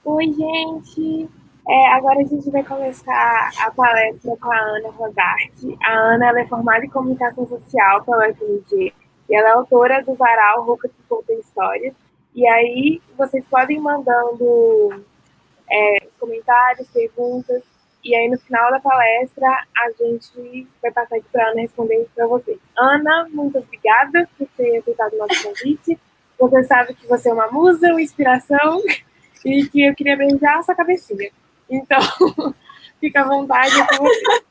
Oi, gente! Agora a gente vai começar a palestra com a Ana Rodarte. A Ana ela é formada em comunicação social pela UFMG e ela é autora do Varal Roupas que Contam Histórias. E aí vocês podem ir mandando os comentários, perguntas, e aí no final da palestra a gente vai passar aqui para a Ana responder para vocês. Ana, muito obrigada por ter aceitado o nosso convite. Você sabe que você é uma musa, uma inspiração, e que eu queria beijar a sua cabecinha. Então, fica à vontade com você.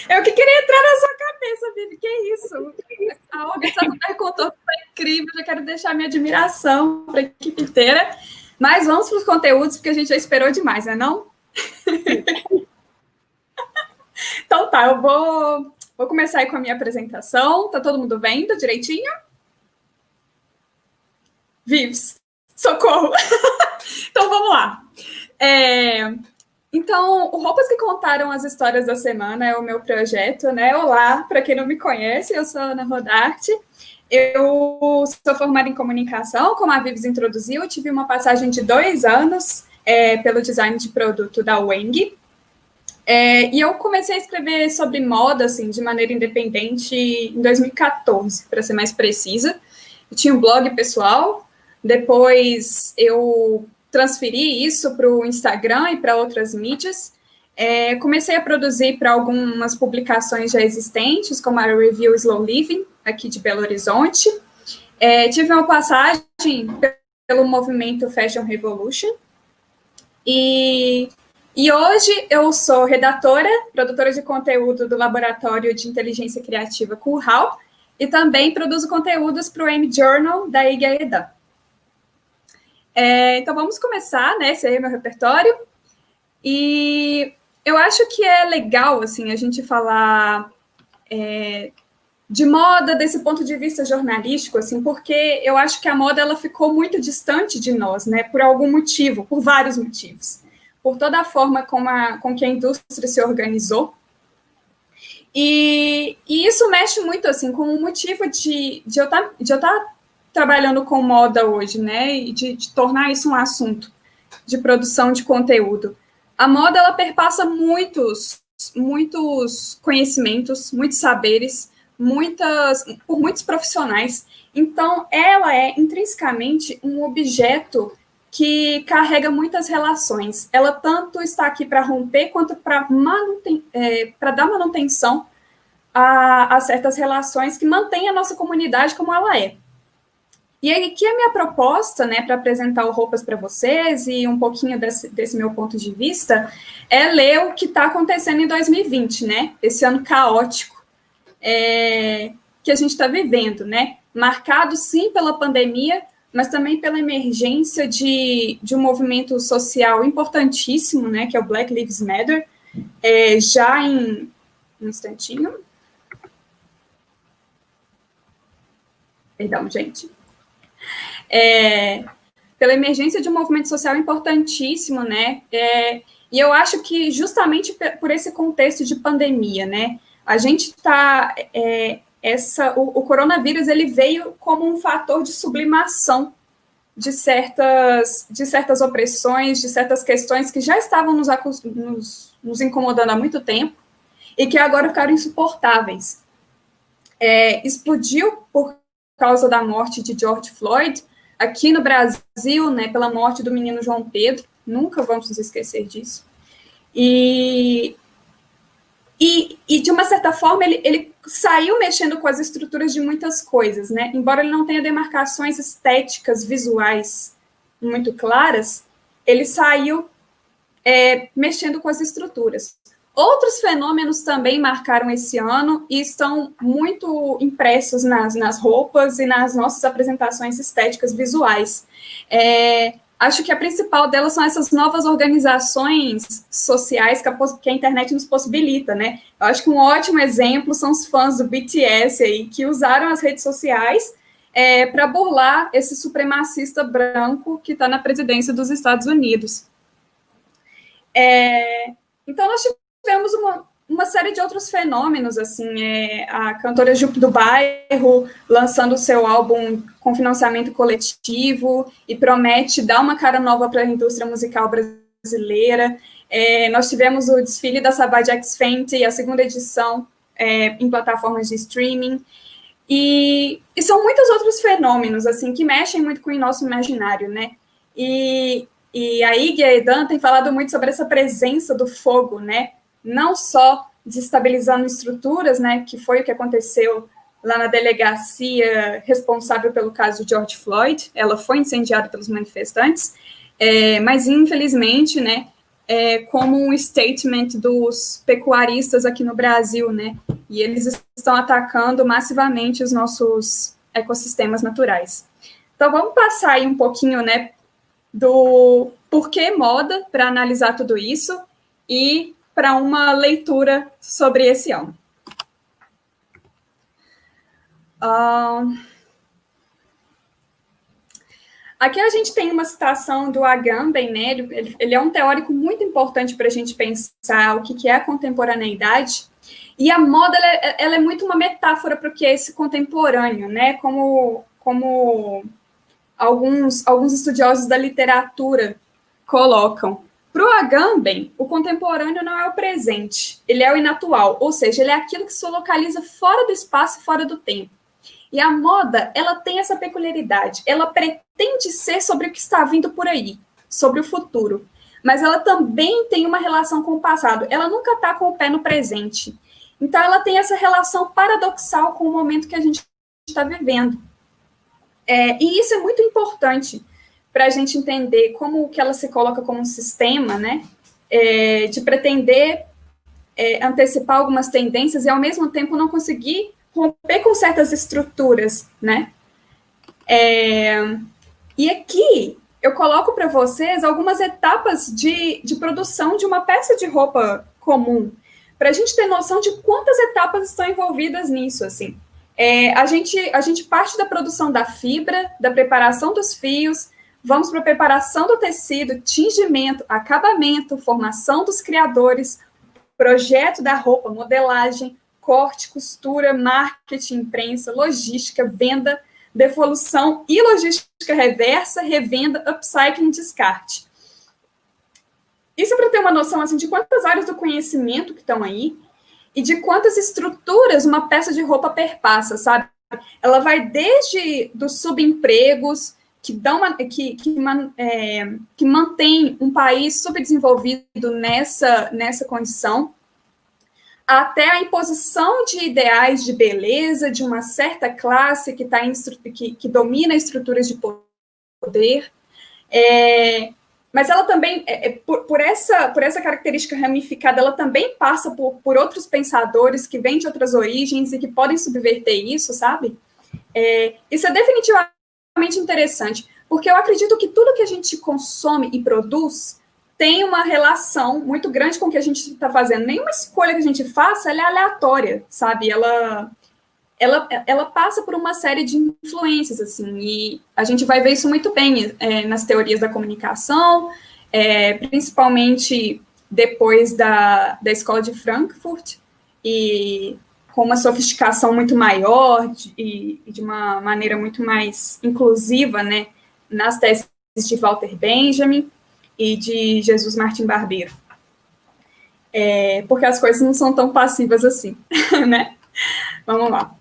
Eu que queria entrar na sua cabeça, Vivi, que isso? A organização da Recontorno está incrível, já quero deixar minha admiração para a equipe inteira. Mas vamos para os conteúdos, porque a gente já esperou demais, não é não? Então tá, eu vou começar aí com a minha apresentação. Tá todo mundo vendo direitinho? Vives, socorro! Então vamos lá. Então, o Roupas que Contaram as Histórias da Semana é o meu projeto, né? Olá, para quem não me conhece, eu sou a Ana Rodarte. Eu sou formada em comunicação, como a Vives introduziu, eu tive uma passagem de 2 anos pelo design de produto da Weng. E eu comecei a escrever sobre moda, assim, de maneira independente em 2014, para ser mais precisa. Eu tinha um blog pessoal, depois eu transferi isso para o Instagram e para outras mídias. Comecei a produzir para algumas publicações já existentes, como a Review Slow Living, aqui de Belo Horizonte. Tive uma passagem pelo movimento Fashion Revolution. E hoje eu sou redatora, produtora de conteúdo do Laboratório de Inteligência Criativa Curral e também produzo conteúdos para o M-Journal da IGAEDAN. Então vamos começar, né? Esse aí é meu repertório. E eu acho que é legal, assim, a gente falar de moda desse ponto de vista jornalístico, assim, porque eu acho que a moda ela ficou muito distante de nós, né? Por algum motivo, por vários motivos. Por toda a forma com que a indústria se organizou. E isso mexe muito, assim, com o motivo de eu estar trabalhando com moda hoje, né? E de tornar isso um assunto de produção de conteúdo. A moda, ela perpassa muitos conhecimentos, muitos saberes, por muitos profissionais. Então, ela é intrinsecamente um objeto que carrega muitas relações. Ela tanto está aqui para romper quanto para dar manutenção a certas relações que mantêm a nossa comunidade como ela é. E aqui a minha proposta, né, para apresentar o Roupas para vocês e um pouquinho desse meu ponto de vista, é ler o que está acontecendo em 2020, né? Esse ano caótico que a gente está vivendo, né? Marcado, sim, pela pandemia, mas também pela emergência de um movimento social importantíssimo, né, que é o Black Lives Matter, já em um instantinho. Perdão, gente. Pela emergência de um movimento social importantíssimo, né? E eu acho que justamente por esse contexto de pandemia, né? A gente está... o coronavírus ele veio como um fator de sublimação de certas opressões, de certas questões que já estavam nos incomodando há muito tempo e que agora ficaram insuportáveis. Explodiu por causa da morte de George Floyd, aqui no Brasil, né, pela morte do menino João Pedro, nunca vamos nos esquecer disso. E de uma certa forma, ele saiu mexendo com as estruturas de muitas coisas, né? Embora ele não tenha demarcações estéticas, visuais muito claras, ele saiu mexendo com as estruturas. Outros fenômenos também marcaram esse ano e estão muito impressos nas roupas e nas nossas apresentações estéticas visuais. Acho que a principal delas são essas novas organizações sociais que a internet nos possibilita, né? Eu acho que um ótimo exemplo são os fãs do BTS aí, que usaram as redes sociais para burlar esse supremacista branco que está na presidência dos Estados Unidos. Então, nós tivemos uma série de outros fenômenos, assim, a cantora Jupe do Bairro lançando o seu álbum com financiamento coletivo e promete dar uma cara nova para a indústria musical brasileira. Nós tivemos o desfile da Savage X Fenty, a segunda edição em plataformas de streaming, e são muitos outros fenômenos, assim, que mexem muito com o nosso imaginário, né? E a Iggy Edan tem falado muito sobre essa presença do fogo, né? Não só desestabilizando estruturas, né, que foi o que aconteceu lá na delegacia responsável pelo caso de George Floyd, ela foi incendiada pelos manifestantes, mas infelizmente, né, como um statement dos pecuaristas aqui no Brasil, né, e eles estão atacando massivamente os nossos ecossistemas naturais. Então vamos passar aí um pouquinho, né, do porquê moda para analisar tudo isso e para uma leitura sobre esse ano. Aqui a gente tem uma citação do Agamben, né? Ele é um teórico muito importante para a gente pensar o que é a contemporaneidade, e a moda ela é muito uma metáfora para o que é esse contemporâneo, né? Como alguns estudiosos da literatura colocam. Para o Agamben, o contemporâneo não é o presente, ele é o inatual, ou seja, ele é aquilo que se localiza fora do espaço e fora do tempo. E a moda, ela tem essa peculiaridade, ela pretende ser sobre o que está vindo por aí, sobre o futuro, mas ela também tem uma relação com o passado, ela nunca está com o pé no presente. Então, ela tem essa relação paradoxal com o momento que a gente está vivendo. E isso é muito importante para a gente entender como que ela se coloca como um sistema, né, de pretender antecipar algumas tendências e, ao mesmo tempo, não conseguir romper com certas estruturas, né. E aqui eu coloco para vocês algumas etapas de produção de uma peça de roupa comum, para a gente ter noção de quantas etapas estão envolvidas nisso, assim. A gente parte da produção da fibra, da preparação dos fios, vamos para a preparação do tecido, tingimento, acabamento, formação dos criadores, projeto da roupa, modelagem, corte, costura, marketing, imprensa, logística, venda, devolução e logística reversa, revenda, upcycling, descarte. Isso é para ter uma noção assim, de quantas áreas do conhecimento que estão aí e de quantas estruturas uma peça de roupa perpassa, sabe? Ela vai desde dos subempregos, que mantém um país subdesenvolvido nessa condição, até a imposição de ideais de beleza de uma certa classe que domina estruturas de poder. Mas ela também, por essa característica ramificada, ela também passa por outros pensadores que vêm de outras origens e que podem subverter isso, sabe? Isso é definitivamente interessante, porque eu acredito que tudo que a gente consome e produz tem uma relação muito grande com o que a gente está fazendo. Nenhuma escolha que a gente faça, ela é aleatória, sabe? Ela passa por uma série de influências, assim, e a gente vai ver isso muito bem nas teorias da comunicação, principalmente depois da escola de Frankfurt, e com uma sofisticação muito maior e de uma maneira muito mais inclusiva, né, nas teses de Walter Benjamin e de Jesus Martim Barbeiro. Porque as coisas não são tão passivas assim, né? Vamos lá.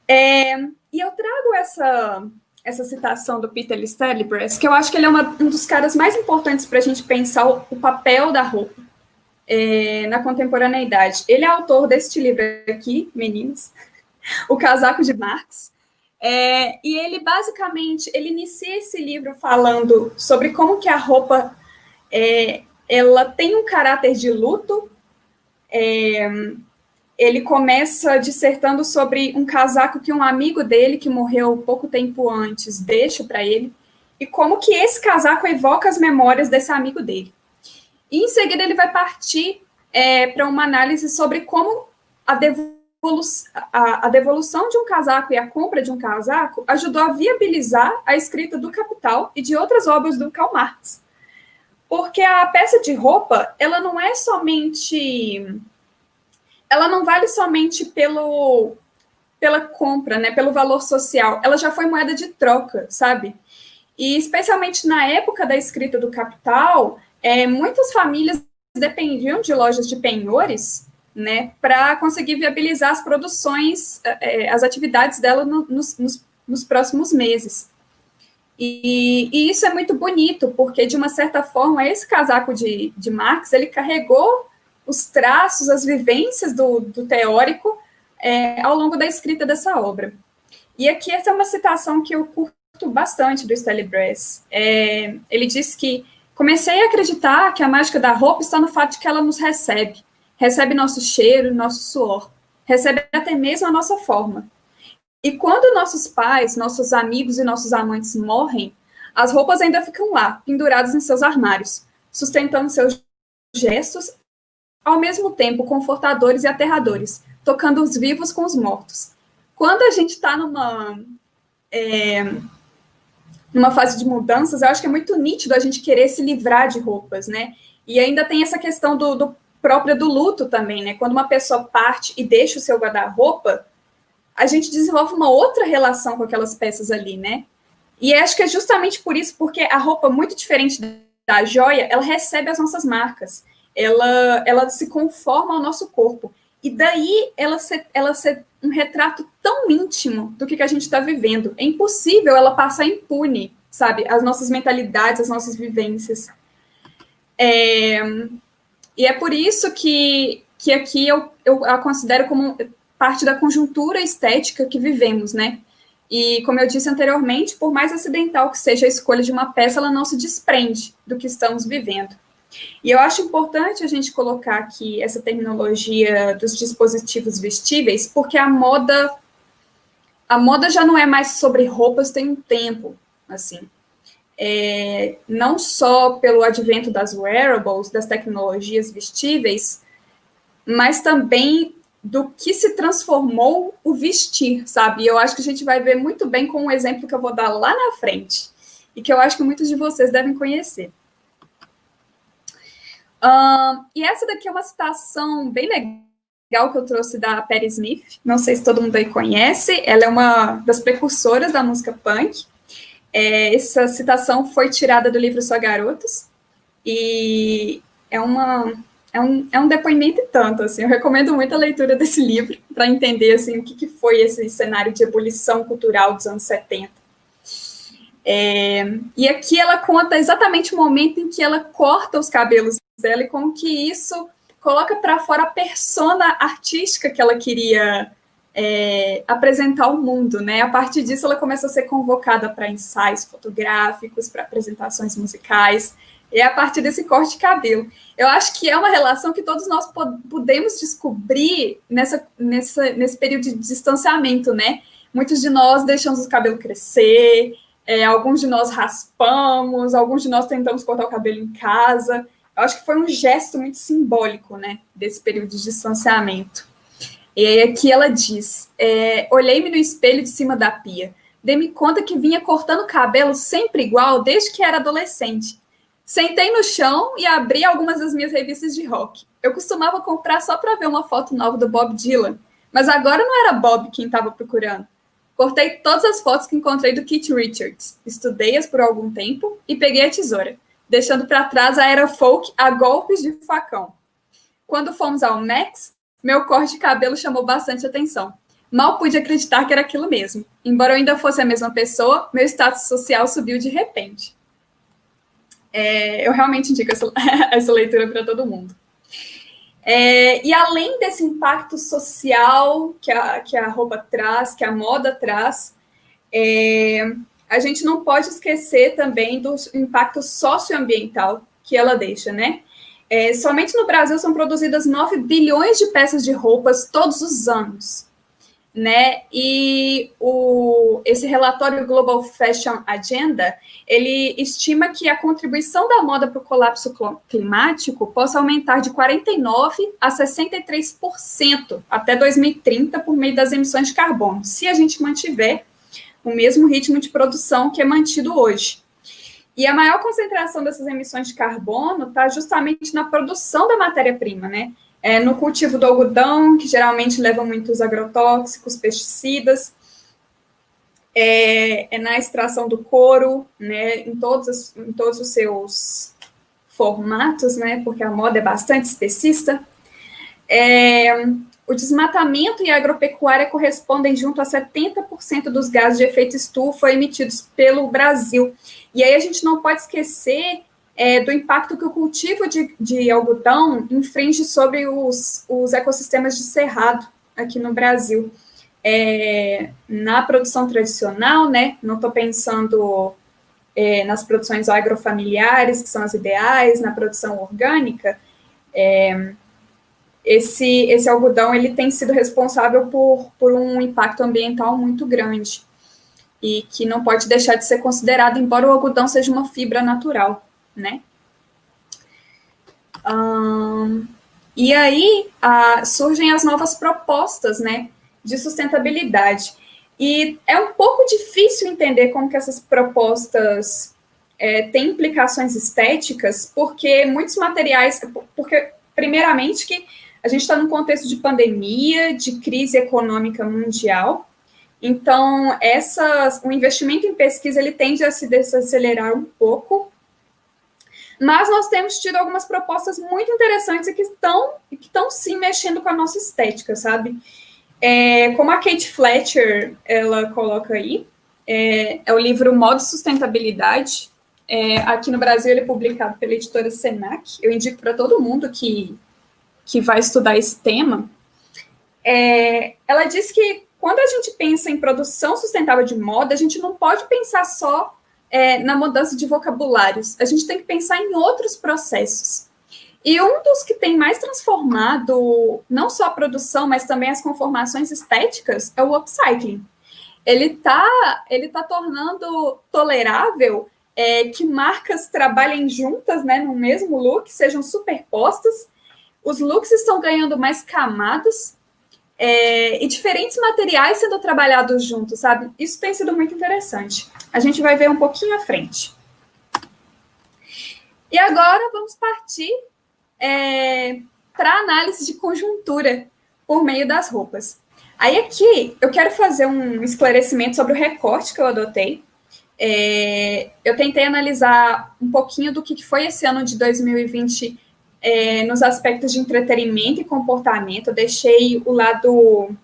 E eu trago essa citação do Peter Stelibres, que eu acho que ele é um dos caras mais importantes para a gente pensar o papel da roupa na contemporaneidade. Ele é autor deste livro aqui, meninas, O Casaco de Marx, e ele basicamente ele inicia esse livro falando sobre como que a roupa ela tem um caráter de luto. Ele começa dissertando sobre um casaco que um amigo dele, que morreu pouco tempo antes, deixa para ele, e como que esse casaco evoca as memórias desse amigo dele. E em seguida ele vai partir para uma análise sobre como a devolução de um casaco e a compra de um casaco ajudou a viabilizar a escrita do Capital e de outras obras do Karl Marx. Porque a peça de roupa, ela não é somente... Ela não vale somente pela compra, né, pelo valor social. Ela já foi moeda de troca, sabe? E especialmente na época da escrita do Capital, muitas famílias dependiam de lojas de penhores, né, para conseguir viabilizar as produções, as atividades dela nos próximos meses. E isso é muito bonito, porque, de uma certa forma, esse casaco de Marx, ele carregou os traços, as vivências do teórico ao longo da escrita dessa obra. E aqui essa é uma citação que eu curto bastante do Stanley Bress. Ele diz que comecei a acreditar que a mágica da roupa está no fato de que ela nos recebe. Recebe nosso cheiro, nosso suor. Recebe até mesmo a nossa forma. E quando nossos pais, nossos amigos e nossos amantes morrem, as roupas ainda ficam lá, penduradas em seus armários, sustentando seus gestos, ao mesmo tempo confortadores e aterradores, tocando os vivos com os mortos. Quando a gente está numa fase de mudanças, eu acho que é muito nítido a gente querer se livrar de roupas, né? E ainda tem essa questão própria do luto também, né? Quando uma pessoa parte e deixa o seu guarda-roupa, a gente desenvolve uma outra relação com aquelas peças ali, né? E acho que é justamente por isso, porque a roupa, muito diferente da joia, ela recebe as nossas marcas, ela se conforma ao nosso corpo. E daí ela ser um retrato tão íntimo do que a gente está vivendo. É impossível ela passar impune, sabe? As nossas mentalidades, as nossas vivências. E é por isso que aqui eu a considero como parte da conjuntura estética que vivemos, né? E, como eu disse anteriormente, por mais acidental que seja a escolha de uma peça, ela não se desprende do que estamos vivendo. E eu acho importante a gente colocar aqui essa terminologia dos dispositivos vestíveis, porque a moda já não é mais sobre roupas tem um tempo, assim. Não só pelo advento das wearables, das tecnologias vestíveis, mas também do que se transformou o vestir, sabe? E eu acho que a gente vai ver muito bem com um exemplo que eu vou dar lá na frente, e que eu acho que muitos de vocês devem conhecer. E essa daqui é uma citação bem legal que eu trouxe da Patti Smith, não sei se todo mundo aí conhece, ela é uma das precursoras da música punk. Essa citação foi tirada do livro Só Garotos, e é um depoimento e tanto, assim, eu recomendo muito a leitura desse livro para entender, assim, o que foi esse cenário de ebulição cultural dos anos 70. E aqui ela conta exatamente o momento em que ela corta os cabelos dela e como que isso coloca para fora a persona artística que ela queria apresentar ao mundo, né? A partir disso, ela começa a ser convocada para ensaios fotográficos, para apresentações musicais, e a partir desse corte de cabelo. Eu acho que é uma relação que todos nós podemos descobrir nesse período de distanciamento, né? Muitos de nós deixamos o cabelo crescer, alguns de nós raspamos, alguns de nós tentamos cortar o cabelo em casa. Eu acho que foi um gesto muito simbólico, né, desse período de distanciamento. E aí aqui ela diz, olhei-me no espelho de cima da pia, dei-me conta que vinha cortando o cabelo sempre igual desde que era adolescente. Sentei no chão e abri algumas das minhas revistas de rock. Eu costumava comprar só para ver uma foto nova do Bob Dylan, mas agora não era Bob quem estava procurando. Cortei todas as fotos que encontrei do Keith Richards, estudei-as por algum tempo e peguei a tesoura, deixando para trás a era folk a golpes de facão. Quando fomos ao Max, meu corte de cabelo chamou bastante atenção. Mal pude acreditar que era aquilo mesmo. Embora eu ainda fosse a mesma pessoa, meu status social subiu de repente. Eu realmente indico essa leitura para todo mundo. E além desse impacto social que a roupa traz, que a moda traz, a gente não pode esquecer também do impacto socioambiental que ela deixa, né? Somente no Brasil são produzidas 9 bilhões de peças de roupas todos os anos, né? E esse relatório Global Fashion Agenda, ele estima que a contribuição da moda para o colapso climático possa aumentar de 49% a 63% até 2030 por meio das emissões de carbono, se a gente mantiver o mesmo ritmo de produção que é mantido hoje. E a maior concentração dessas emissões de carbono está justamente na produção da matéria-prima, né? No cultivo do algodão, que geralmente leva muitos agrotóxicos, pesticidas, na extração do couro, né? Em todos os seus formatos, né? Porque a moda é bastante especista. O desmatamento e a agropecuária correspondem junto a 70% dos gases de efeito estufa emitidos pelo Brasil. E aí a gente não pode esquecer do impacto que o cultivo de algodão infringe sobre os ecossistemas de cerrado aqui no Brasil. Na produção tradicional, né, não estou pensando nas produções agrofamiliares, que são as ideais, na produção orgânica, esse algodão ele tem sido responsável por um impacto ambiental muito grande e que não pode deixar de ser considerado, embora o algodão seja uma fibra natural, né? E aí surgem as novas propostas, né, de sustentabilidade. E é um pouco difícil entender como que essas propostas têm implicações estéticas, porque muitos materiais... Porque, primeiramente, que a gente está num contexto de pandemia, de crise econômica mundial, então o investimento em pesquisa ele tende a se desacelerar um pouco, mas nós temos tido algumas propostas muito interessantes e que estão sim mexendo com a nossa estética, sabe? Como a Kate Fletcher, ela coloca aí, é o livro Modo Sustentabilidade. Aqui no Brasil ele é publicado pela editora Senac. Eu indico para todo mundo que vai estudar esse tema. Ela diz que quando a gente pensa em produção sustentável de moda, a gente não pode pensar só na mudança de vocabulários, a gente tem que pensar em outros processos. E um dos que tem mais transformado não só a produção, mas também as conformações estéticas é o upcycling. Ele tá tornando tolerável que marcas trabalhem juntas, né, no mesmo look, sejam superpostas. Os looks estão ganhando mais camadas e diferentes materiais sendo trabalhados juntos, sabe? Isso tem sido muito interessante. A gente vai ver um pouquinho à frente. E agora vamos partir para a análise de conjuntura por meio das roupas. Aí aqui eu quero fazer um esclarecimento sobre o recorte que eu adotei. Eu tentei analisar um pouquinho do que foi esse ano de 2020 nos aspectos de entretenimento e comportamento. Eu deixei o lado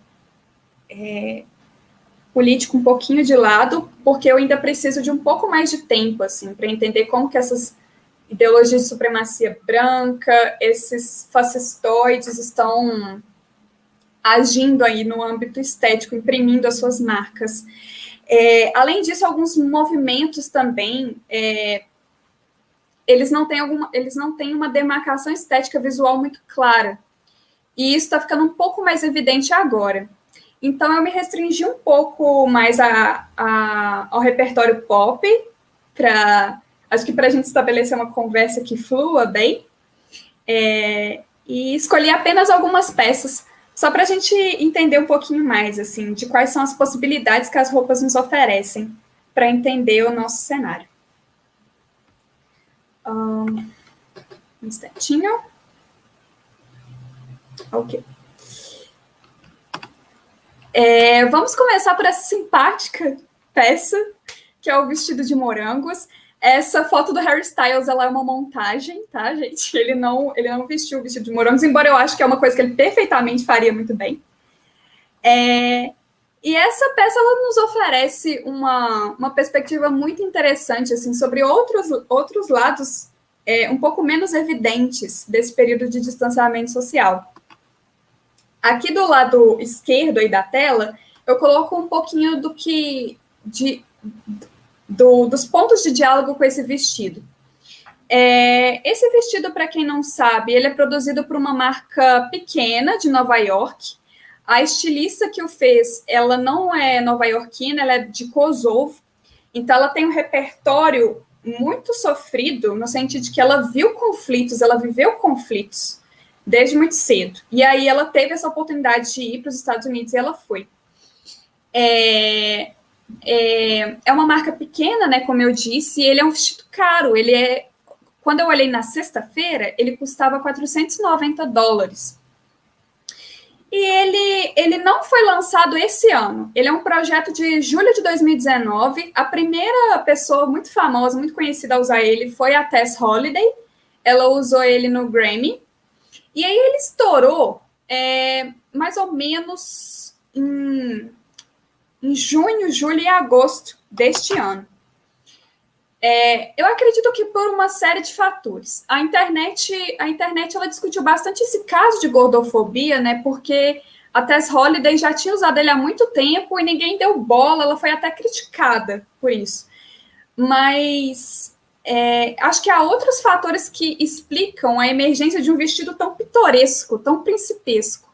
político um pouquinho de lado, porque eu ainda preciso de um pouco mais de tempo assim, para entender como que essas ideologias de supremacia branca, esses fascistoides estão agindo aí no âmbito estético, imprimindo as suas marcas. Além disso, alguns movimentos também, eles não têm uma demarcação estética visual muito clara. E isso está ficando um pouco mais evidente agora. Então, eu me restringi um pouco mais ao repertório pop, acho que para a gente estabelecer uma conversa que flua bem, e escolhi apenas algumas peças, só para a gente entender um pouquinho mais, assim, de quais são as possibilidades que as roupas nos oferecem para entender o nosso cenário. Um instantinho. Ok. Vamos começar por essa simpática peça, que é o vestido de morangos. Essa foto do Harry Styles, ela é uma montagem, tá, gente? Ele não vestiu o vestido de morangos, embora eu acho que é uma coisa que ele perfeitamente faria muito bem. E essa peça, ela nos oferece uma perspectiva muito interessante, assim, sobre outros lados um pouco menos evidentes desse período de distanciamento social. Aqui do lado esquerdo aí da tela, eu coloco um pouquinho dos pontos de diálogo com esse vestido. Esse vestido, para quem não sabe, ele é produzido por uma marca pequena de Nova York. A estilista que o fez, ela não é nova-iorquina, ela é de Kosovo. Então, ela tem um repertório muito sofrido, no sentido de que ela viu conflitos, ela viveu conflitos desde muito cedo. E aí, ela teve essa oportunidade de ir para os Estados Unidos e ela foi. é uma marca pequena, né, como eu disse, e ele é um vestido caro. Quando eu olhei na sexta-feira, ele custava $490. E ele não foi lançado esse ano. Ele é um projeto de julho de 2019. A primeira pessoa muito famosa, muito conhecida a usar ele foi a Tess Holliday. Ela usou ele no Grammy. E aí ele estourou mais ou menos em junho, julho e agosto deste ano. Eu acredito que por uma série de fatores. A internet ela discutiu bastante esse caso de gordofobia, né? Porque a Tess Holliday já tinha usado ele há muito tempo e ninguém deu bola, ela foi até criticada por isso. Mas acho que há outros fatores que explicam a emergência de um vestido tão pitoresco, tão principesco.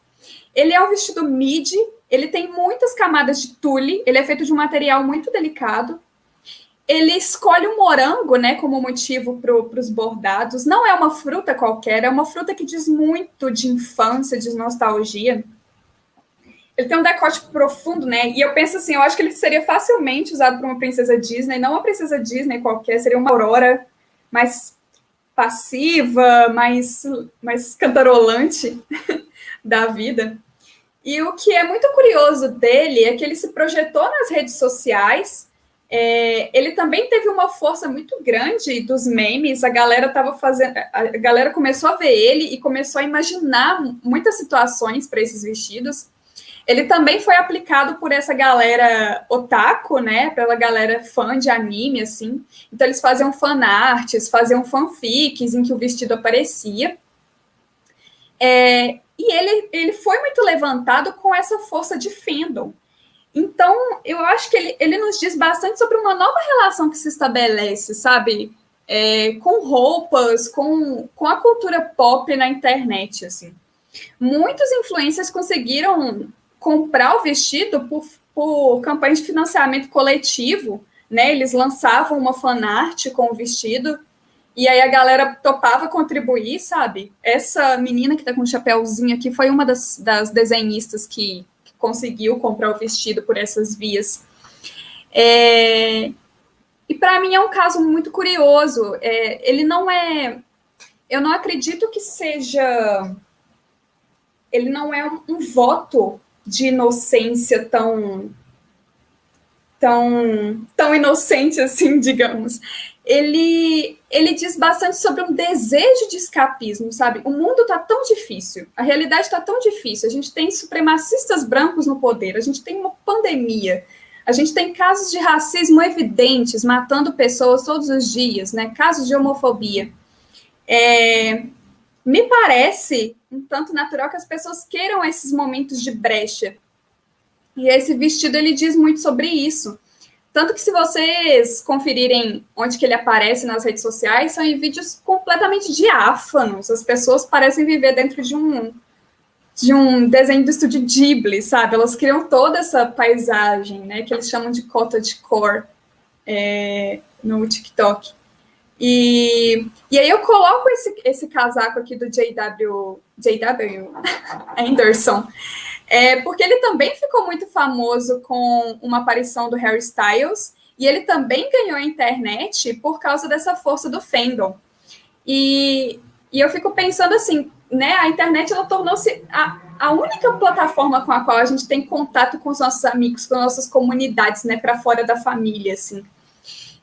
Ele é um vestido midi, ele tem muitas camadas de tule, ele é feito de um material muito delicado. Ele escolhe o morango, né, como motivo para os bordados. Não é uma fruta qualquer, é uma fruta que diz muito de infância, de nostalgia. Ele tem um decote profundo, né? E eu penso assim, eu acho que ele seria facilmente usado por uma princesa Disney, não uma princesa Disney qualquer, seria uma Aurora mais passiva, mais cantarolante da vida. E o que é muito curioso dele é que ele se projetou nas redes sociais. Ele também teve uma força muito grande dos memes. A galera começou a ver ele e começou a imaginar muitas situações para esses vestidos. Ele também foi aplicado por essa galera otaku, né? Pela galera fã de anime, assim. Então eles faziam fanarts, faziam fanfics em que o vestido aparecia. E ele foi muito levantado com essa força de fandom. Então, eu acho que ele nos diz bastante sobre uma nova relação que se estabelece, sabe? Com roupas, com a cultura pop na internet, assim. Muitos influencers conseguiram comprar o vestido por campanhas de financiamento coletivo, né? Eles lançavam uma fanart com o vestido e aí a galera topava contribuir, sabe? Essa menina que tá com um chapéuzinho aqui foi uma das desenhistas que conseguiu comprar o vestido por essas vias. E para mim é um caso muito curioso. Ele não é... Eu não acredito que seja... Ele não é um voto de inocência tão inocente assim, digamos. Ele diz bastante sobre um desejo de escapismo, sabe? O mundo está tão difícil, a realidade está tão difícil, a gente tem supremacistas brancos no poder, a gente tem uma pandemia, a gente tem casos de racismo evidentes, matando pessoas todos os dias, né? Casos de homofobia. Me parece um tanto natural que as pessoas queiram esses momentos de brecha. E esse vestido, ele diz muito sobre isso. Tanto que se vocês conferirem onde que ele aparece nas redes sociais, são em vídeos completamente diáfanos. As pessoas parecem viver dentro de um desenho do estúdio Ghibli, sabe? Elas criam toda essa paisagem, né? Que eles chamam de cottagecore no TikTok. E aí eu coloco esse casaco aqui do J.W. Anderson, porque ele também ficou muito famoso com uma aparição do Harry Styles, e ele também ganhou a internet por causa dessa força do fandom. E eu fico pensando assim, né, a internet ela tornou-se a única plataforma com a qual a gente tem contato com os nossos amigos, com nossas comunidades, né, para fora da família, assim.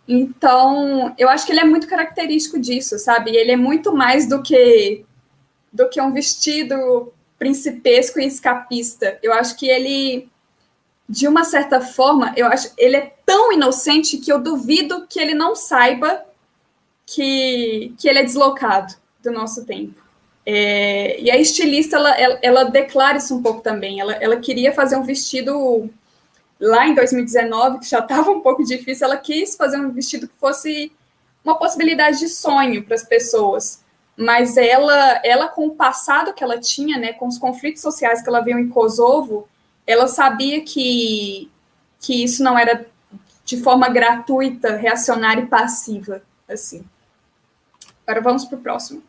Então, eu acho que ele é muito característico disso, sabe? Ele é muito mais do que um vestido principesco e escapista. Eu acho que ele, de uma certa forma, ele é tão inocente que eu duvido que ele não saiba que ele é deslocado do nosso tempo. E a estilista, ela declara isso um pouco também. Ela queria fazer um vestido... Lá em 2019, que já estava um pouco difícil, ela quis fazer um vestido que fosse uma possibilidade de sonho para as pessoas. Mas ela, com o passado que ela tinha, né, com os conflitos sociais que ela viu em Kosovo, ela sabia que isso não era de forma gratuita, reacionária e passiva. Assim. Agora vamos para o próximo.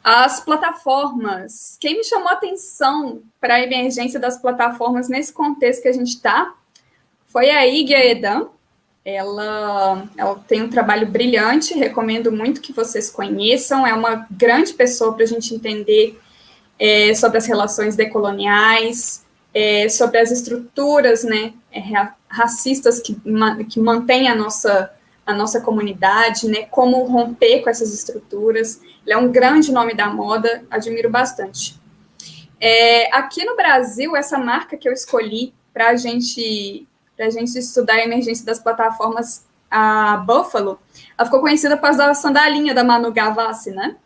As plataformas. Quem me chamou a atenção para a emergência das plataformas nesse contexto que a gente está foi a Ig Edam. Ela tem um trabalho brilhante, recomendo muito que vocês conheçam. É uma grande pessoa para a gente entender sobre as relações decoloniais, sobre as estruturas, né, racistas que mantêm a nossa comunidade, né, como romper com essas estruturas. Ele é um grande nome da moda, admiro bastante. Aqui no Brasil, essa marca que eu escolhi para a gente estudar a emergência das plataformas, a Buffalo, ela ficou conhecida por causa da sandalinha da Manu Gavassi, né?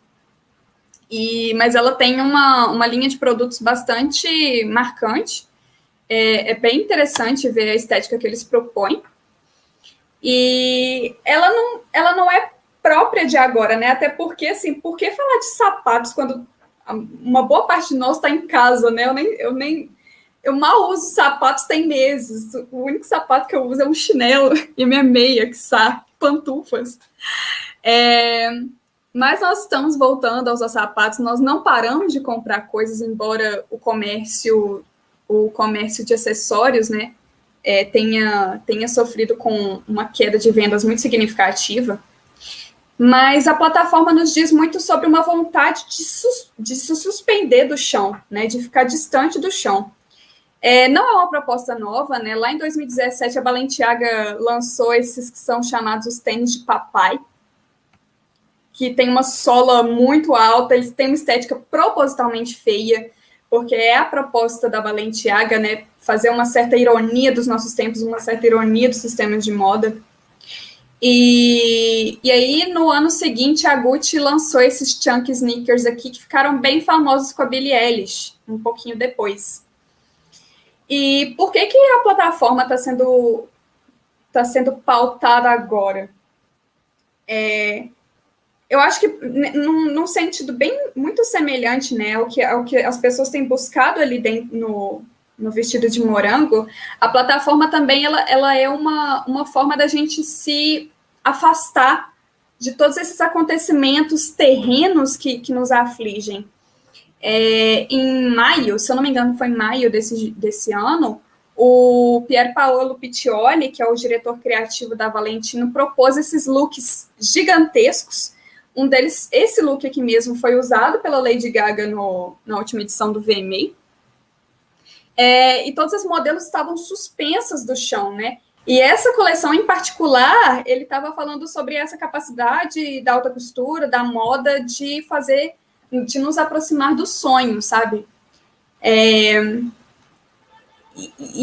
Mas ela tem uma linha de produtos bastante marcante. É bem interessante ver a estética que eles propõem. E ela não é própria de agora, né? Até porque, assim, por que falar de sapatos quando uma boa parte de nós está em casa, né? Eu mal uso sapatos tem meses. O único sapato que eu uso é um chinelo e minha meia, que pantufas. Mas nós estamos voltando a usar sapatos, nós não paramos de comprar coisas, embora o comércio de acessórios, né, tenha sofrido com uma queda de vendas muito significativa. Mas a plataforma nos diz muito sobre uma vontade de se suspender do chão, né, de ficar distante do chão. Não é uma proposta nova, né? Lá em 2017, a Balenciaga lançou esses que são chamados os tênis de papai, que tem uma sola muito alta, eles têm uma estética propositalmente feia, porque é a proposta da Balenciaga, né? Fazer uma certa ironia dos nossos tempos, uma certa ironia dos sistemas de moda. E aí, no ano seguinte, a Gucci lançou esses chunky sneakers aqui, que ficaram bem famosos com a Billie Eilish, um pouquinho depois. E por que a plataforma está sendo pautada agora? Eu acho que, num sentido muito semelhante, né, ao que as pessoas têm buscado ali dentro, no vestido de morango, a plataforma também ela é uma forma da gente se afastar de todos esses acontecimentos terrenos que nos afligem. Em maio, se eu não me engano, foi em maio desse ano, o Pier Paolo Piccioli, que é o diretor criativo da Valentino, propôs esses looks gigantescos. Um deles, esse look aqui mesmo, foi usado pela Lady Gaga na última edição do VMA. E todos os modelos estavam suspensas do chão, né? E essa coleção em particular, ele estava falando sobre essa capacidade da alta costura, da moda, de nos aproximar do sonho, sabe? E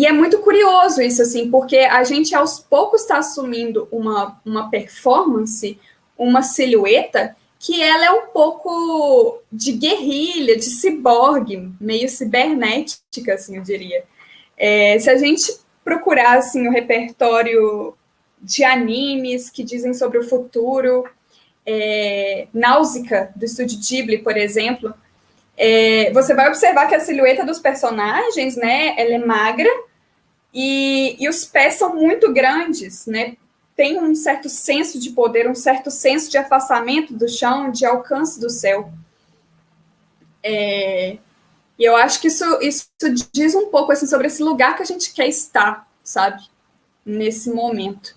é muito curioso isso, assim, porque a gente aos poucos está assumindo uma performance, uma silhueta, que ela é um pouco de guerrilha, de ciborgue, meio cibernética, assim, eu diria. Se a gente procurar, assim, o repertório de animes que dizem sobre o futuro, Náusea, do estúdio Ghibli, por exemplo, você vai observar que a silhueta dos personagens, né, ela é magra e os pés são muito grandes, né? Tem um certo senso de poder, um certo senso de afastamento do chão, de alcance do céu. E eu acho que isso diz um pouco assim, sobre esse lugar que a gente quer estar, sabe? Nesse momento.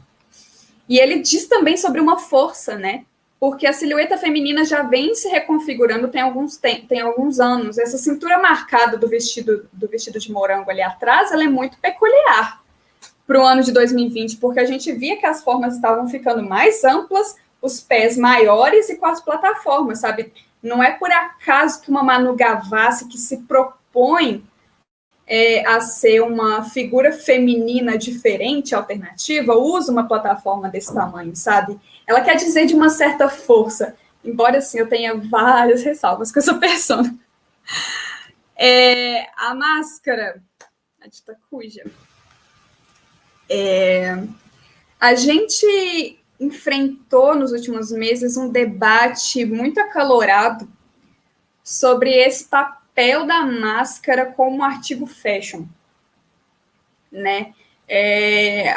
E ele diz também sobre uma força, né? Porque a silhueta feminina já vem se reconfigurando tem alguns anos. Essa cintura marcada do vestido de morango ali atrás, ela é muito peculiar para o ano de 2020, porque a gente via que as formas estavam ficando mais amplas, os pés maiores e com as plataformas, sabe? Não é por acaso que uma Manu Gavassi que se propõe a ser uma figura feminina diferente, alternativa, usa uma plataforma desse tamanho, sabe? Ela quer dizer de uma certa força, embora assim eu tenha várias ressalvas com essa persona. A máscara, a dita cuja. A gente enfrentou nos últimos meses um debate muito acalorado sobre esse papel da máscara como artigo fashion, né?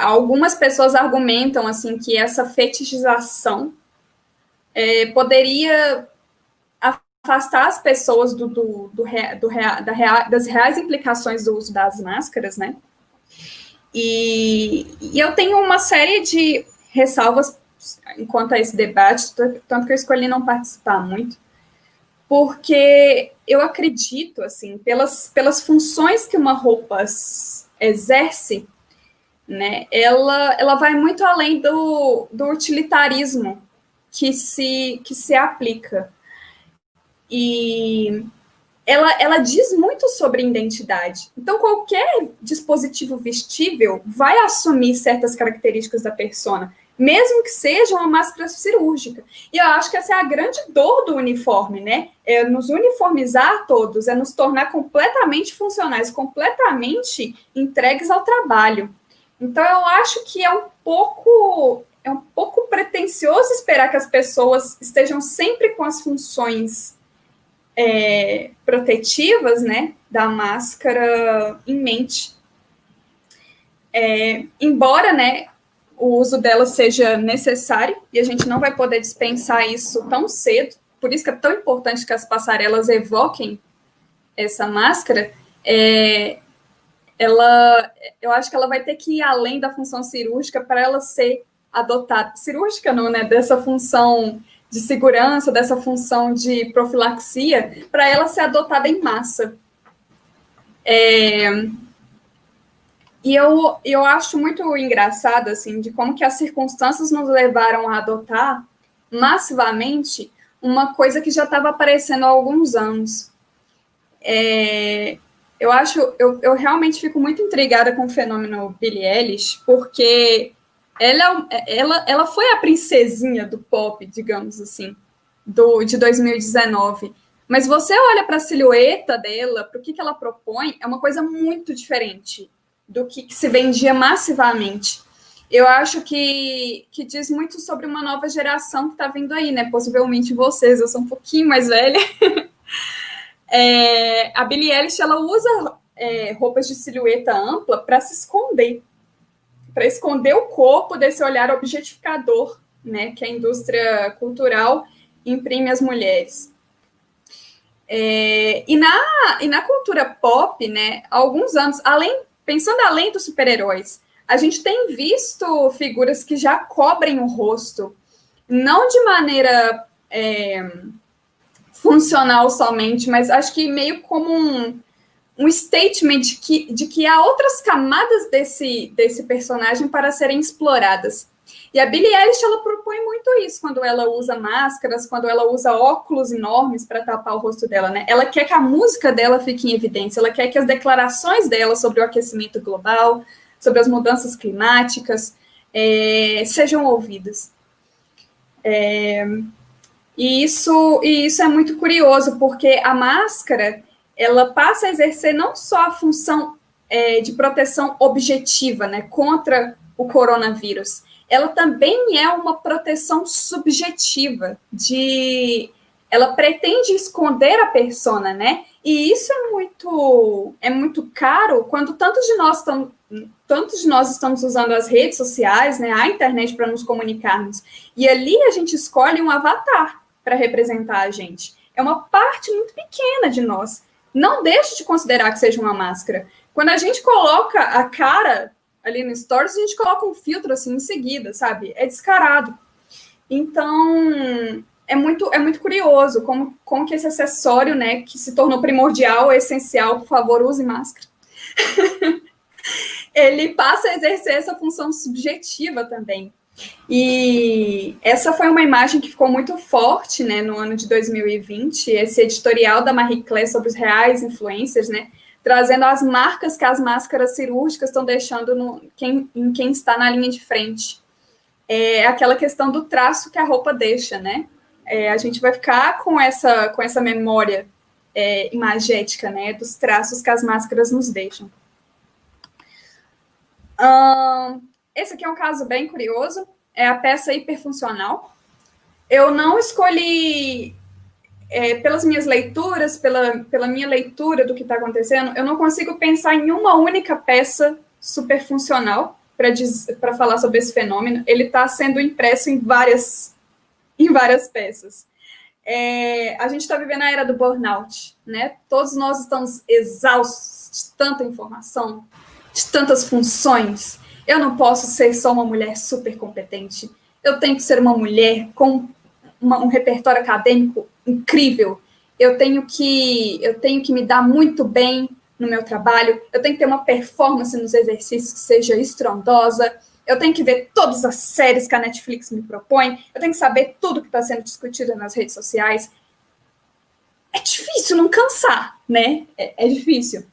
Algumas pessoas argumentam assim que essa fetichização poderia afastar as pessoas das reais implicações do uso das máscaras, né? E eu tenho uma série de ressalvas enquanto a esse debate, tanto que eu escolhi não participar muito, porque eu acredito, assim, pelas funções que uma roupa exerce, né, ela vai muito além do utilitarismo que se aplica. E ela diz muito sobre identidade. Então, qualquer dispositivo vestível vai assumir certas características da persona, mesmo que seja uma máscara cirúrgica. E eu acho que essa é a grande dor do uniforme, né? É nos uniformizar todos, é nos tornar completamente funcionais, completamente entregues ao trabalho. Então, eu acho que é um pouco pretensioso esperar que as pessoas estejam sempre com as funções protetivas, né, da máscara em mente. Embora, né, o uso dela seja necessário, e a gente não vai poder dispensar isso tão cedo, por isso que é tão importante que as passarelas evoquem essa máscara, eu acho que ela vai ter que ir além da função cirúrgica para ela ser adotada. Cirúrgica não, né? Dessa função de segurança, dessa função de profilaxia, para ela ser adotada em massa. E eu acho muito engraçado, assim, de como que as circunstâncias nos levaram a adotar massivamente uma coisa que já estava aparecendo há alguns anos. Eu realmente fico muito intrigada com o fenômeno Billie Eilish, porque ela foi a princesinha do pop, digamos assim, de 2019. Mas você olha para a silhueta dela, para o que ela propõe, é uma coisa muito diferente do que se vendia massivamente. Eu acho que diz muito sobre uma nova geração que está vindo aí, né? Possivelmente vocês, eu sou um pouquinho mais velha. A Billie Eilish, ela usa roupas de silhueta ampla para se esconder, para esconder o corpo desse olhar objetificador, né, que a indústria cultural imprime às mulheres. E na cultura pop, né, há alguns anos, pensando além dos super-heróis, a gente tem visto figuras que já cobrem o rosto, não de maneira funcional somente, mas acho que meio como um statement de que há outras camadas desse personagem para serem exploradas. E a Billie Eilish, ela propõe muito isso quando ela usa máscaras, quando ela usa óculos enormes para tapar o rosto dela, né? Ela quer que a música dela fique em evidência, ela quer que as declarações dela sobre o aquecimento global, sobre as mudanças climáticas, sejam ouvidas. E isso é muito curioso, porque a máscara, ela passa a exercer não só a função de proteção objetiva, né, contra o coronavírus, ela também é uma proteção subjetiva, ela pretende esconder a persona, né? E isso é muito caro quando tantos de nós estamos usando as redes sociais, né, a internet para nos comunicarmos. E ali a gente escolhe um avatar para representar a gente. É uma parte muito pequena de nós. Não deixe de considerar que seja uma máscara. Quando a gente coloca a cara ali no Stories, a gente coloca um filtro assim em seguida, sabe? É descarado. Então, é muito curioso como que esse acessório, né, que se tornou primordial, essencial, por favor, use máscara. Ele passa a exercer essa função subjetiva também. E essa foi uma imagem que ficou muito forte, né, no ano de 2020, esse editorial da Marie Claire sobre os reais influencers, né, trazendo as marcas que as máscaras cirúrgicas estão deixando em quem está na linha de frente. É aquela questão do traço que a roupa deixa, né? A gente vai ficar com essa memória imagética, né, dos traços que as máscaras nos deixam. Esse aqui é um caso bem curioso, é a peça hiperfuncional. Eu não escolhi, pelas minhas leituras, pela minha leitura do que está acontecendo, eu não consigo pensar em uma única peça superfuncional para falar sobre esse fenômeno. Ele está sendo impresso em várias peças. A gente está vivendo a era do burnout, né? Todos nós estamos exaustos de tanta informação, de tantas funções. Eu não posso ser só uma mulher super competente. Eu tenho que ser uma mulher com um repertório acadêmico incrível. Eu tenho que me dar muito bem no meu trabalho. Eu tenho que ter uma performance nos exercícios que seja estrondosa. Eu tenho que ver todas as séries que a Netflix me propõe. Eu tenho que saber tudo que está sendo discutido nas redes sociais. É difícil não cansar, né? É difícil.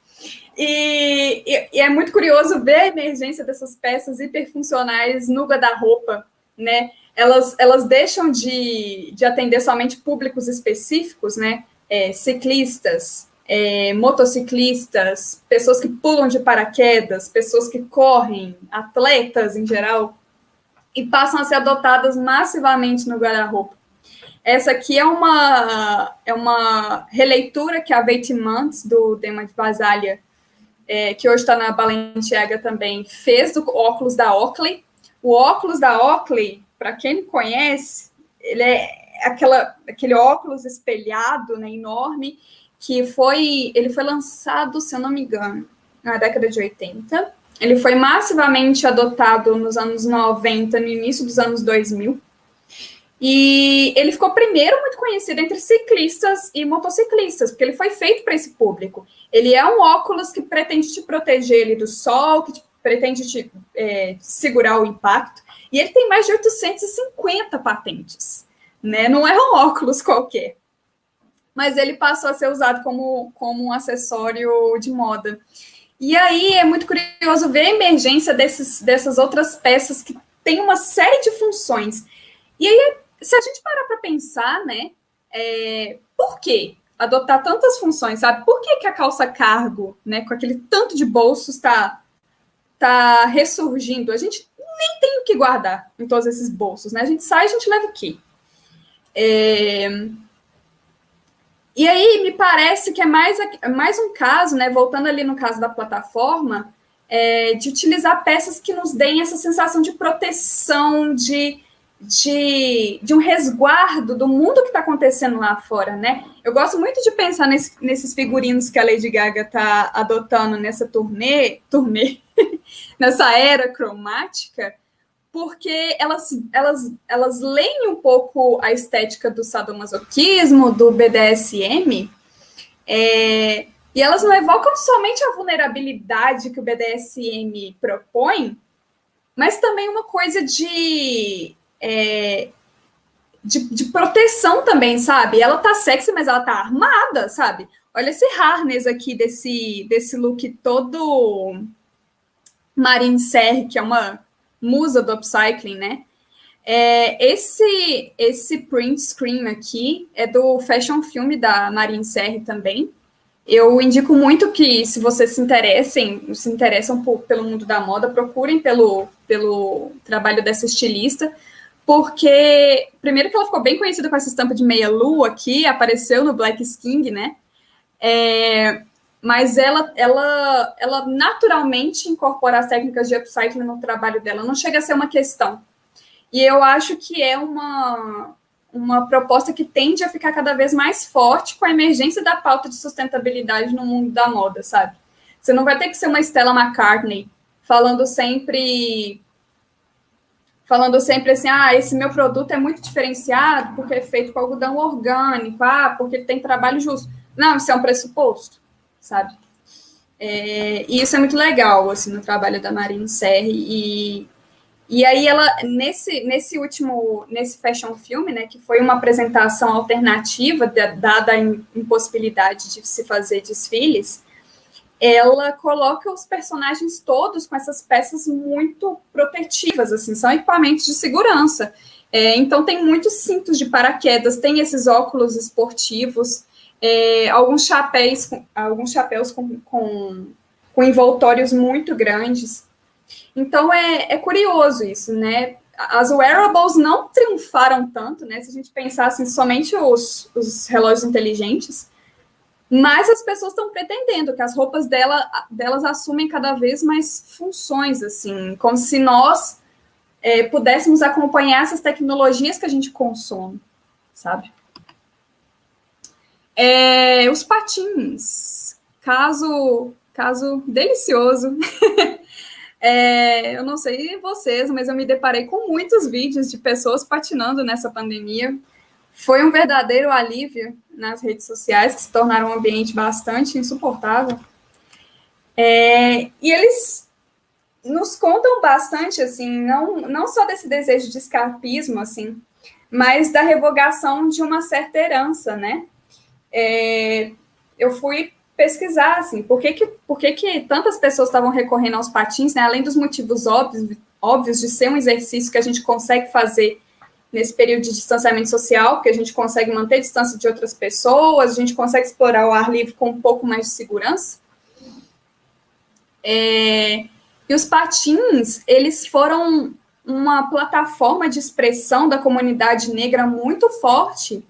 E é muito curioso ver a emergência dessas peças hiperfuncionais no guarda-roupa, né? Elas deixam de atender somente públicos específicos, né? Ciclistas, motociclistas, pessoas que pulam de paraquedas, pessoas que correm, atletas em geral, e passam a ser adotadas massivamente no guarda-roupa. Essa aqui é uma releitura que a Veitmans, do Dema de Basália, que hoje está na Balenciaga também, fez do óculos da Oakley. O óculos da Oakley, para quem não conhece, ele é aquele óculos espelhado, né, enorme, que ele foi lançado, se eu não me engano, na década de 80. Ele foi massivamente adotado nos anos 90, no início dos anos 2000. E ele ficou primeiro muito conhecido entre ciclistas e motociclistas, porque ele foi feito para esse público. Ele é um óculos que pretende te proteger ele do sol, que pretende te segurar o impacto, e ele tem mais de 850 patentes, né? Não é um óculos qualquer. Mas ele passou a ser usado como um acessório de moda. E aí é muito curioso ver a emergência dessas outras peças que têm uma série de funções. E aí, se a gente parar para pensar, né, por que adotar tantas funções, sabe? Por que a calça cargo, né, com aquele tanto de bolsos, está ressurgindo? A gente nem tem o que guardar em todos esses bolsos, né? A gente sai, a gente leva o quê? E aí, me parece que é mais um caso, né, voltando ali no caso da plataforma, de utilizar peças que nos deem essa sensação de proteção, de um resguardo do mundo que está acontecendo lá fora, né? Eu gosto muito de pensar nesses figurinos que a Lady Gaga está adotando nessa turnê nessa era cromática, porque elas leem um pouco a estética do sadomasoquismo, do BDSM, e elas não evocam somente a vulnerabilidade que o BDSM propõe, mas também uma coisa de proteção também, sabe? Ela tá sexy, mas ela tá armada, sabe? Olha esse harness aqui desse look todo Marine Serre, que é uma musa do upcycling, né? Esse print screen aqui é do fashion film da Marine Serre também. Eu indico muito que, se vocês se interessam pelo mundo da moda, procurem pelo trabalho dessa estilista, porque, primeiro, que ela ficou bem conhecida com essa estampa de meia-lua aqui, apareceu no Black Skin, né? Mas ela naturalmente incorpora as técnicas de upcycling no trabalho dela, não chega a ser uma questão. E eu acho que é uma proposta que tende a ficar cada vez mais forte com a emergência da pauta de sustentabilidade no mundo da moda, sabe? Você não vai ter que ser uma Stella McCartney falando sempre assim, esse meu produto é muito diferenciado porque é feito com algodão orgânico, porque tem trabalho justo. Não, isso é um pressuposto, sabe? E isso é muito legal, assim, no trabalho da Marine Serre. E aí ela, nesse fashion film, né, que foi uma apresentação alternativa, dada a impossibilidade de se fazer desfiles, ela coloca os personagens todos com essas peças muito protetivas, assim, são equipamentos de segurança. Então tem muitos cintos de paraquedas, tem esses óculos esportivos, alguns chapéus com envoltórios muito grandes. Então, é curioso isso, né? As wearables não triunfaram tanto, né? Se a gente pensar assim, somente os relógios inteligentes, mas as pessoas estão pretendendo que as roupas delas assumem cada vez mais funções, assim, como se nós pudéssemos acompanhar essas tecnologias que a gente consome, sabe? Os patins. Caso caso delicioso. Eu não sei vocês, mas eu me deparei com muitos vídeos de pessoas patinando nessa pandemia. Foi um verdadeiro alívio nas redes sociais, que se tornaram um ambiente bastante insuportável. E eles nos contam bastante, assim, não só desse desejo de escapismo, assim, mas da revogação de uma certa herança, né? Eu fui pesquisar, assim, por que tantas pessoas estavam recorrendo aos patins, né? Além dos motivos óbvios de ser um exercício que a gente consegue fazer nesse período de distanciamento social, porque a gente consegue manter a distância de outras pessoas, a gente consegue explorar o ar livre com um pouco mais de segurança. E os patins, eles foram uma plataforma de expressão da comunidade negra muito forte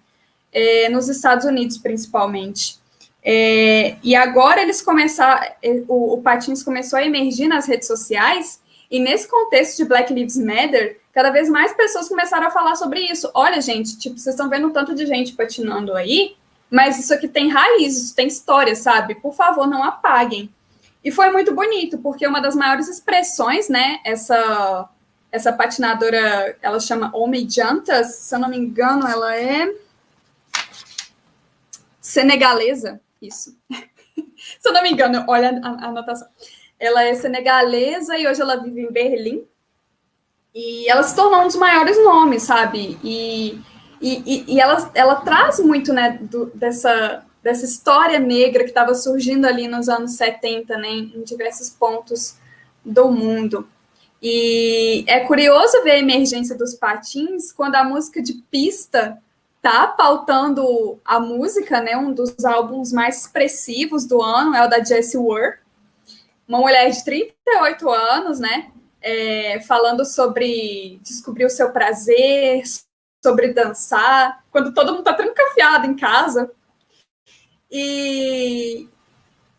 nos Estados Unidos, principalmente. E agora eles começaram, o patins começou a emergir nas redes sociais, e nesse contexto de Black Lives Matter, cada vez mais pessoas começaram a falar sobre isso. Olha, gente, tipo, vocês estão vendo um tanto de gente patinando aí, mas isso aqui tem raiz, isso tem história, sabe? Por favor, não apaguem. E foi muito bonito, porque uma das maiores expressões, né, essa patinadora, ela chama Omi Jantas, se eu não me engano, ela é senegalesa, isso. Se eu não me engano, olha a anotação. Ela é senegalesa e hoje ela vive em Berlim. E ela se tornou um dos maiores nomes, sabe? E ela traz muito, né, dessa história negra que estava surgindo ali nos anos 70, né, em diversos pontos do mundo. E é curioso ver a emergência dos patins quando a música de pista tá pautando a música, né? Um dos álbuns mais expressivos do ano é o da Jessie Ware, uma mulher de 38 anos, né? Falando sobre descobrir o seu prazer, sobre dançar, quando todo mundo tá trancafiado em casa. E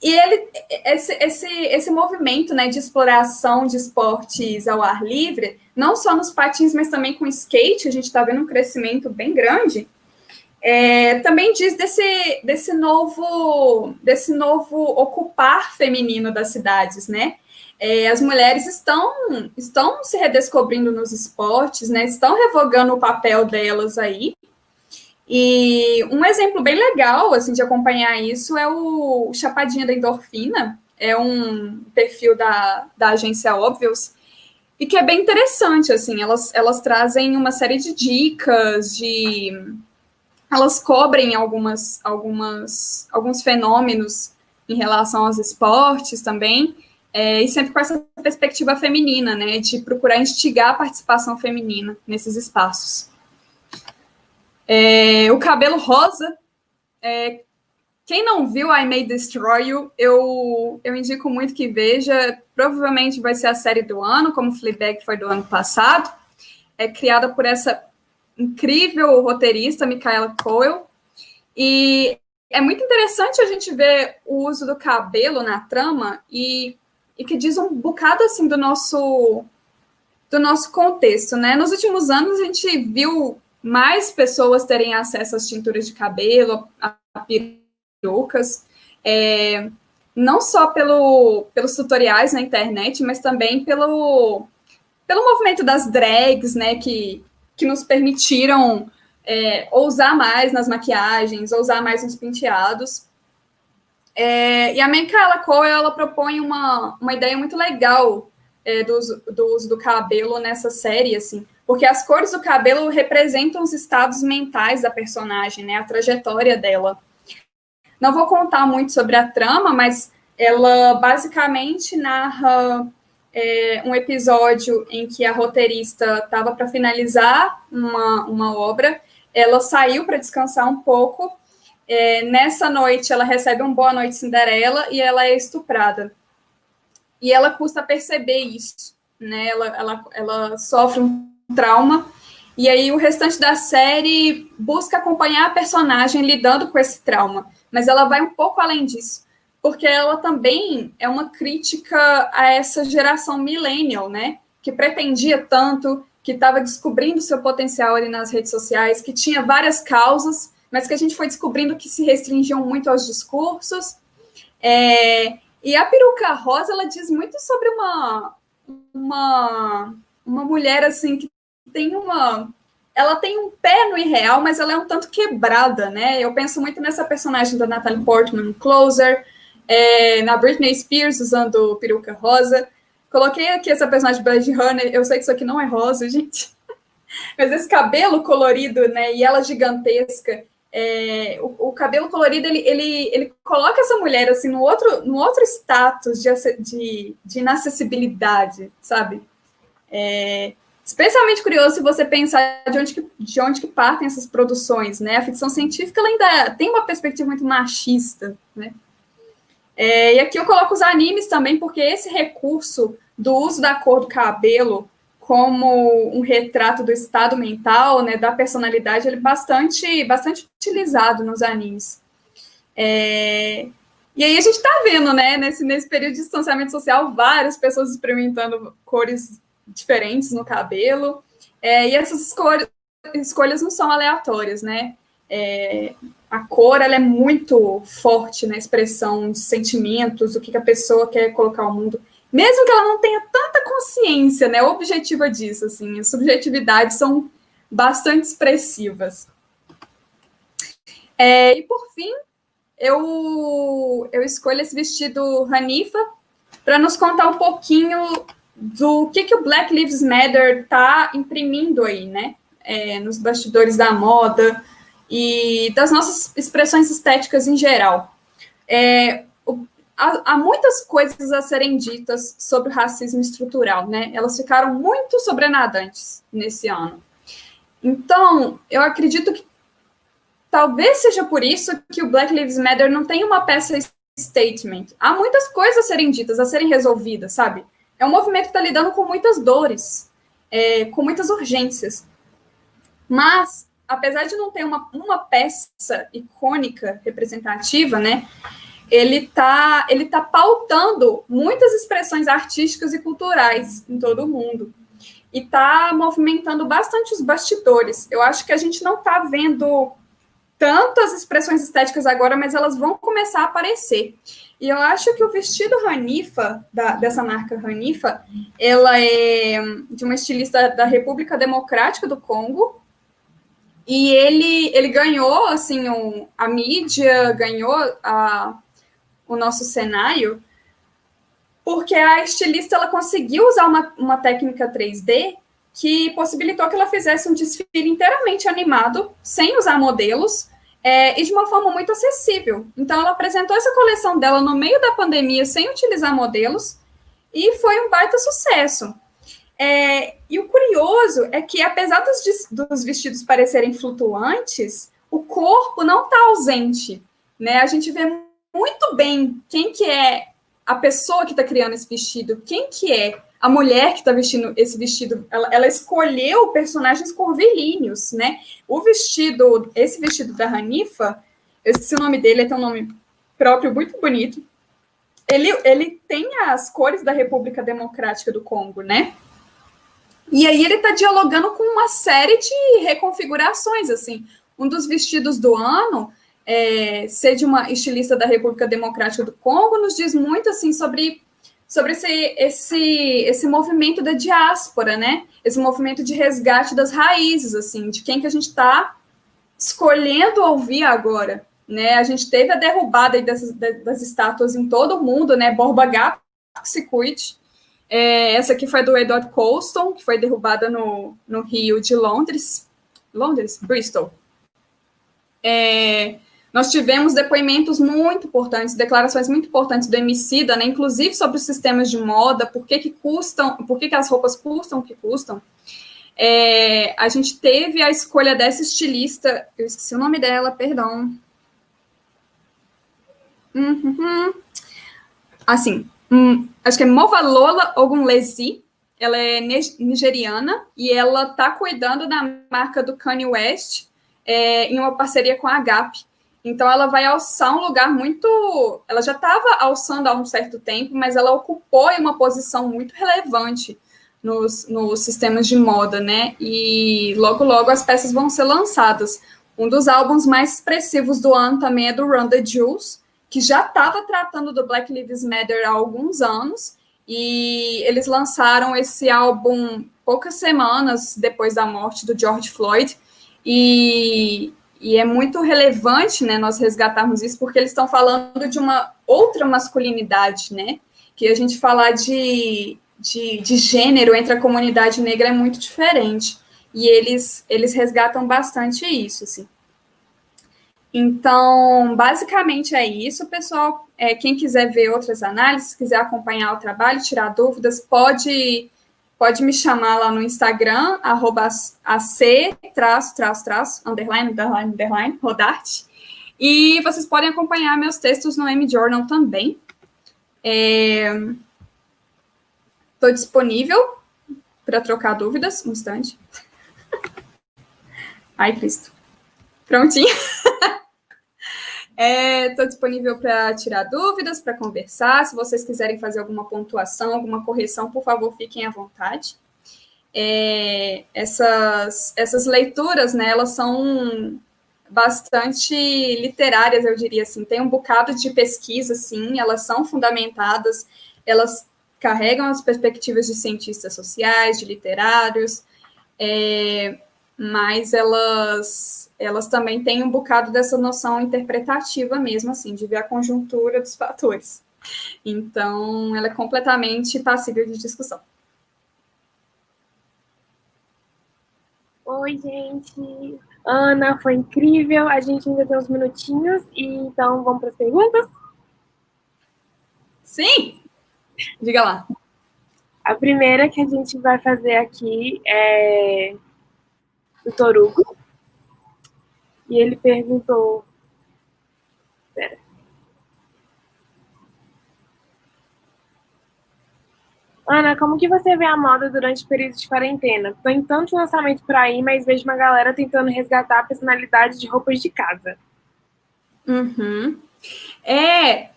esse movimento, né, de exploração de esportes ao ar livre, não só nos patins, mas também com skate, a gente está vendo um crescimento bem grande, também diz desse novo ocupar feminino das cidades, né? As mulheres estão se redescobrindo nos esportes, né? Estão revogando o papel delas aí. E um exemplo bem legal, assim, de acompanhar isso é o Chapadinha da Endorfina, é um perfil da agência Obvious, e que é bem interessante, assim, elas trazem uma série de dicas, elas cobrem alguns fenômenos em relação aos esportes também, e sempre com essa perspectiva feminina, né, de procurar instigar a participação feminina nesses espaços. O cabelo rosa, quem não viu I May Destroy You, eu indico muito que veja, provavelmente vai ser a série do ano, como Fleabag foi do ano passado, criada por essa incrível roteirista, Michaela Coel, e é muito interessante a gente ver o uso do cabelo na trama, e que diz um bocado, assim, do nosso contexto, né? Nos últimos anos, a gente viu mais pessoas terem acesso às tinturas de cabelo, a perucas, não só pelos tutoriais na internet, mas também pelo movimento das drags, né, que nos permitiram ousar mais nas maquiagens, ousar mais nos penteados. E a Michaela Coel, ela propõe uma ideia muito legal do uso do cabelo nessa série, assim, porque as cores do cabelo representam os estados mentais da personagem, né, a trajetória dela. Não vou contar muito sobre a trama, mas ela basicamente narra um episódio em que a roteirista estava para finalizar uma obra, ela saiu para descansar um pouco, nessa noite ela recebe um Boa Noite Cinderela e ela é estuprada. E ela custa perceber isso, né? Ela sofre um trauma, e aí o restante da série busca acompanhar a personagem lidando com esse trauma, mas ela vai um pouco além disso, porque ela também é uma crítica a essa geração millennial, né? Que pretendia tanto, que estava descobrindo seu potencial ali nas redes sociais, que tinha várias causas, mas que a gente foi descobrindo que se restringiam muito aos discursos, E a peruca rosa, ela diz muito sobre uma mulher, assim, que tem ela tem um pé no irreal, mas ela é um tanto quebrada, né? Eu penso muito nessa personagem da Natalie Portman, Closer, na Britney Spears, usando peruca rosa. Coloquei aqui essa personagem de Blade Runner, eu sei que isso aqui não é rosa, gente, mas esse cabelo colorido, né, e ela gigantesca, o cabelo colorido, ele coloca essa mulher, assim, no outro status de inacessibilidade, sabe? Especialmente curioso se você pensar de onde que partem essas produções, né? A ficção científica ela ainda tem uma perspectiva muito machista, né? E aqui eu coloco os animes também, porque esse recurso do uso da cor do cabelo como um retrato do estado mental, né, da personalidade, ele é bastante utilizado nos animes. E aí a gente está vendo, né, nesse período de distanciamento social, várias pessoas experimentando cores diferentes no cabelo, e essas escolhas não são aleatórias, né? A cor ela é muito forte na expressão de sentimentos, o que a pessoa quer colocar ao mundo, mesmo que ela não tenha tanta consciência, né, objetiva disso, assim, as subjetividades são bastante expressivas. E por fim, eu escolho esse vestido Hanifa para nos contar um pouquinho do que o Black Lives Matter está imprimindo aí, né, nos bastidores da moda e das nossas expressões estéticas em geral. Há muitas coisas a serem ditas sobre o racismo estrutural, né? Elas ficaram muito sobrenadantes nesse ano. Então, eu acredito que talvez seja por isso que o Black Lives Matter não tem uma peça statement. Há muitas coisas a serem ditas, a serem resolvidas, sabe? É um movimento que está lidando com muitas dores, com muitas urgências. Mas, apesar de não ter uma peça icônica, representativa, né? Ele tá pautando muitas expressões artísticas e culturais em todo o mundo. E está movimentando bastante os bastidores. Eu acho que a gente não está vendo tantas expressões estéticas agora, mas elas vão começar a aparecer. E eu acho que o vestido Hanifa, dessa marca Hanifa, ela é de uma estilista da República Democrática do Congo, e ele ganhou, assim, a mídia, ganhou o nosso cenário, porque a estilista ela conseguiu usar uma técnica 3D que possibilitou que ela fizesse um desfile inteiramente animado, sem usar modelos, e de uma forma muito acessível. Então, ela apresentou essa coleção dela no meio da pandemia, sem utilizar modelos, e foi um baita sucesso. E o curioso é que, apesar dos vestidos parecerem flutuantes, o corpo não está ausente, né? A gente vê muito bem quem que é a pessoa que está criando esse vestido, quem que é a mulher que está vestindo esse vestido. Ela escolheu personagens curvilíneos, né? Esse vestido da Hanifa, eu esqueci o nome dele, tem um nome próprio muito bonito. Ele tem as cores da República Democrática do Congo, né? E aí ele está dialogando com uma série de reconfigurações, assim. Um dos vestidos do ano, ser de uma estilista da República Democrática do Congo, nos diz muito, assim, sobre esse movimento da diáspora, né? Esse movimento de resgate das raízes, assim, de quem que a gente está escolhendo ouvir agora, né? A gente teve a derrubada das estátuas em todo o mundo, né? Borba Gap, que se cuide. Essa aqui foi do Edward Colston, que foi derrubada no Rio de Londres, Bristol. Nós tivemos depoimentos muito importantes, declarações muito importantes do Emicida, né, inclusive sobre os sistemas de moda, por que as roupas custam o que custam. A gente teve a escolha dessa estilista, eu esqueci o nome dela, perdão. Acho que é Movalola Ogunlesi, ela é nigeriana, e ela está cuidando da marca do Kanye West, em uma parceria com a Gap. Então, ela vai alçar um lugar muito... Ela já estava alçando há um certo tempo, mas ela ocupou uma posição muito relevante nos sistemas de moda, né? E logo, logo as peças vão ser lançadas. Um dos álbuns mais expressivos do ano também é do Run the Jewels, que já estava tratando do Black Lives Matter há alguns anos, e eles lançaram esse álbum poucas semanas depois da morte do George Floyd, e é muito relevante, né, nós resgatarmos isso, porque eles estão falando de uma outra masculinidade, né, que a gente falar de gênero entre a comunidade negra é muito diferente, e eles resgatam bastante isso, assim. Então, basicamente é isso, pessoal. Quem quiser ver outras análises, quiser acompanhar o trabalho, tirar dúvidas, pode me chamar lá no Instagram, @ac__, Rodarte. E vocês podem acompanhar meus textos no M-Journal também. Estou disponível para trocar dúvidas. Um instante. Ai, Cristo. Prontinho. Estou disponível para tirar dúvidas, para conversar. Se vocês quiserem fazer alguma pontuação, alguma correção, por favor, fiquem à vontade. Essas leituras, né, elas são bastante literárias, eu diria assim. Tem um bocado de pesquisa, sim, elas são fundamentadas, elas carregam as perspectivas de cientistas sociais, de literários, mas elas também têm um bocado dessa noção interpretativa mesmo, assim, de ver a conjuntura dos fatores. Então, ela é completamente passível de discussão. Oi, gente. Ana, foi incrível. A gente ainda tem uns minutinhos, e então vamos para as perguntas? Sim! Diga lá. A primeira que a gente vai fazer aqui é do Torugo. E ele perguntou... Pera. Ana, como que você vê a moda durante o período de quarentena? Tem tanto lançamento por aí, mas vejo uma galera tentando resgatar a personalidade de roupas de casa. Uhum. É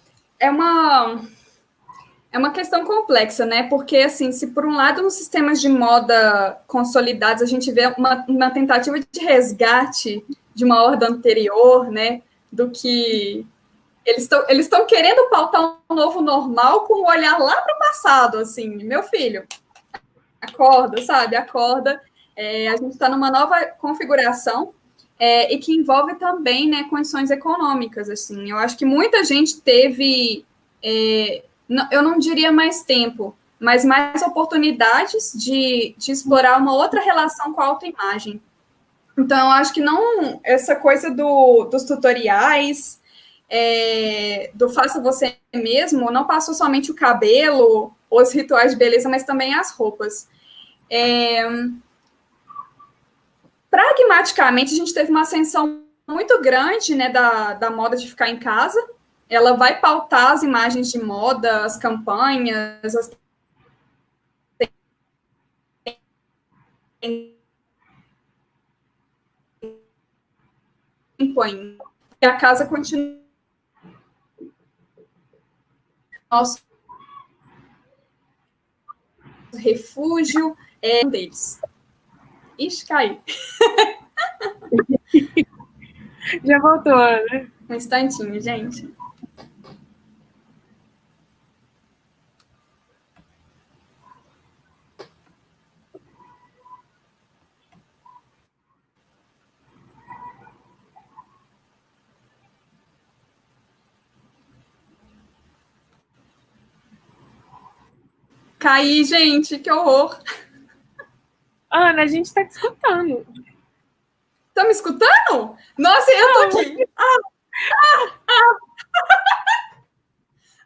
uma questão complexa, né? Porque, assim, se por um lado nos sistemas de moda consolidados a gente vê uma tentativa de resgate de uma ordem anterior, né? Do que eles estão querendo pautar um novo normal com um olhar lá para o passado, assim, meu filho, acorda, sabe? Acorda. A gente está numa nova configuração e que envolve também, né, condições econômicas, assim. Eu acho que muita gente teve, eu não diria mais tempo, mas mais oportunidades de explorar uma outra relação com a autoimagem. Então, eu acho que não essa coisa dos tutoriais, do faça você mesmo, não passou somente o cabelo, os rituais de beleza, mas também as roupas. Pragmaticamente, a gente teve uma ascensão muito grande, né, da moda de ficar em casa. Ela vai pautar as imagens de moda, as campanhas, as e a casa continua nosso refúgio deles. Ixi, caiu. Já voltou, né? Um instantinho, gente. Caí, gente, que horror. Ana, a gente está te escutando. Tá me escutando? Nossa, eu tô aqui.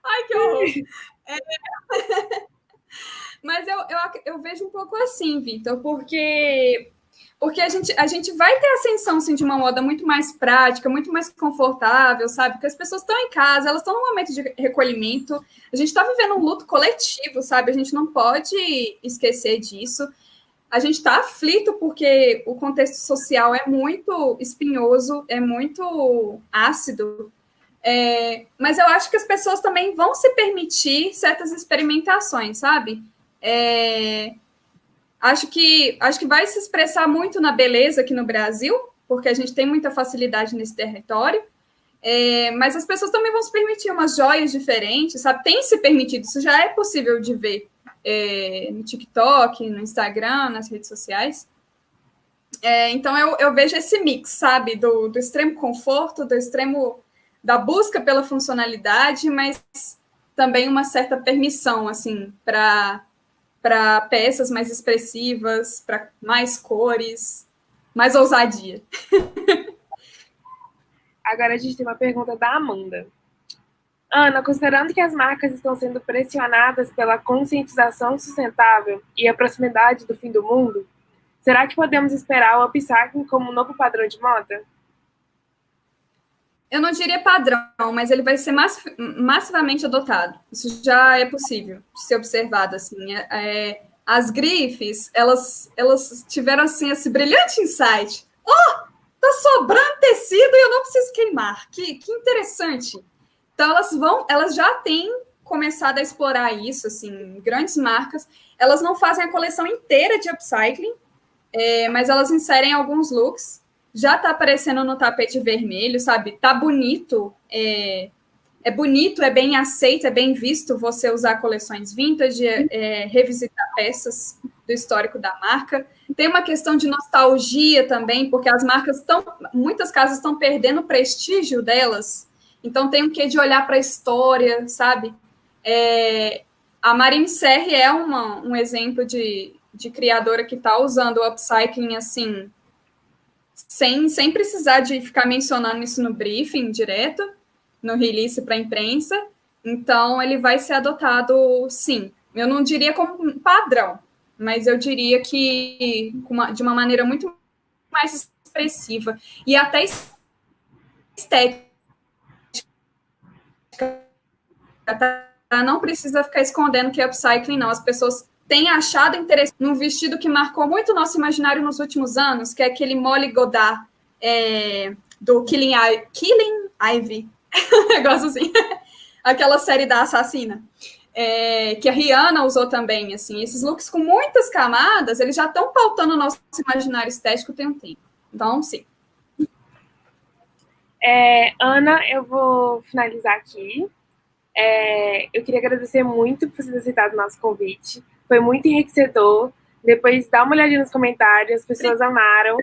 Ai, que horror. Mas eu vejo um pouco assim, Vitor, porque a gente vai ter ascensão assim, de uma moda muito mais prática, muito mais confortável, sabe? Porque as pessoas estão em casa, elas estão num momento de recolhimento, a gente está vivendo um luto coletivo, sabe? A gente não pode esquecer disso. A gente está aflito porque o contexto social é muito espinhoso, é muito ácido. Mas eu acho que as pessoas também vão se permitir certas experimentações, sabe? Acho que vai se expressar muito na beleza aqui no Brasil, porque a gente tem muita facilidade nesse território. Mas as pessoas também vão se permitir umas joias diferentes, sabe? Tem se permitido, isso já é possível de ver no TikTok, no Instagram, nas redes sociais. Então eu vejo esse mix, sabe? Do extremo conforto, do extremo da busca pela funcionalidade, mas também uma certa permissão, assim, para peças mais expressivas, para mais cores, mais ousadia. Agora a gente tem uma pergunta da Amanda. Ana, considerando que as marcas estão sendo pressionadas pela conscientização sustentável e a proximidade do fim do mundo, será que podemos esperar o upcycling como um novo padrão de moda? Eu não diria padrão, mas ele vai ser massivamente adotado. Isso já é possível de ser observado. Assim. As grifes, elas tiveram assim, esse brilhante insight. Tá sobrando tecido e eu não preciso queimar. Que interessante. Então, elas já têm começado a explorar isso, assim, grandes marcas. Elas não fazem a coleção inteira de upcycling, mas elas inserem alguns looks. Já tá aparecendo no tapete vermelho, sabe? Tá bonito. É bonito, é bem aceito, é bem visto você usar coleções vintage, revisitar peças do histórico da marca. Tem uma questão de nostalgia também, porque as marcas muitas casas estão perdendo o prestígio delas, então tem um quê de olhar para a história, sabe? A Marine Serre é um exemplo de criadora que está usando o upcycling assim, sem precisar de ficar mencionando isso no briefing direto, no release para a imprensa. Então, ele vai ser adotado, sim. Eu não diria como um padrão, mas eu diria que de uma maneira muito mais expressiva e até estética. Não precisa ficar escondendo que é upcycling, não. As pessoas têm achado interessante num vestido que marcou muito o nosso imaginário nos últimos anos, que é aquele Molly Godard do Killing Ivy. Negócio assim. Aquela série da assassina. Que a Rihanna usou também, assim, esses looks com muitas camadas, eles já estão pautando o nosso imaginário estético tem um tempo. Então, sim. Ana, eu vou finalizar aqui. Eu queria agradecer muito por você ter aceitado o nosso convite. Foi muito enriquecedor. Depois dá uma olhadinha nos comentários, as pessoas amaram.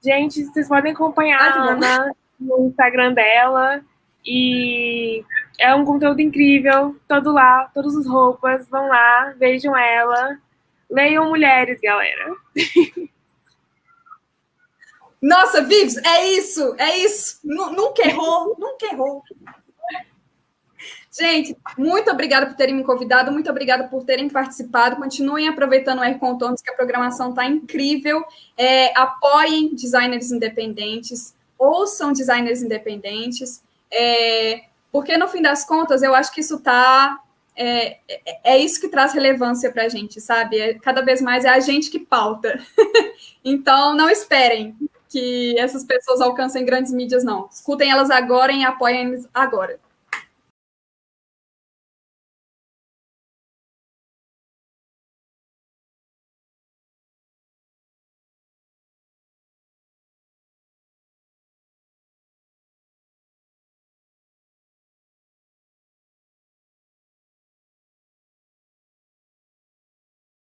Gente, vocês podem acompanhar a Ana no Instagram dela. E é um conteúdo incrível, todo lá, todas as roupas, vão lá, vejam ela. Leiam mulheres, galera. Nossa, Vives, é isso. Nunca errou. Gente, muito obrigada por terem me convidado, muito obrigada por terem participado. Continuem aproveitando o R Contornos, que a programação está incrível. Apoiem designers independentes, ouçam designers independentes, porque, no fim das contas, eu acho que isso é isso que traz relevância para a gente, sabe? Cada vez mais é a gente que pauta. Então, não esperem que essas pessoas alcancem grandes mídias, não. Escutem elas agora e apoiem elas agora.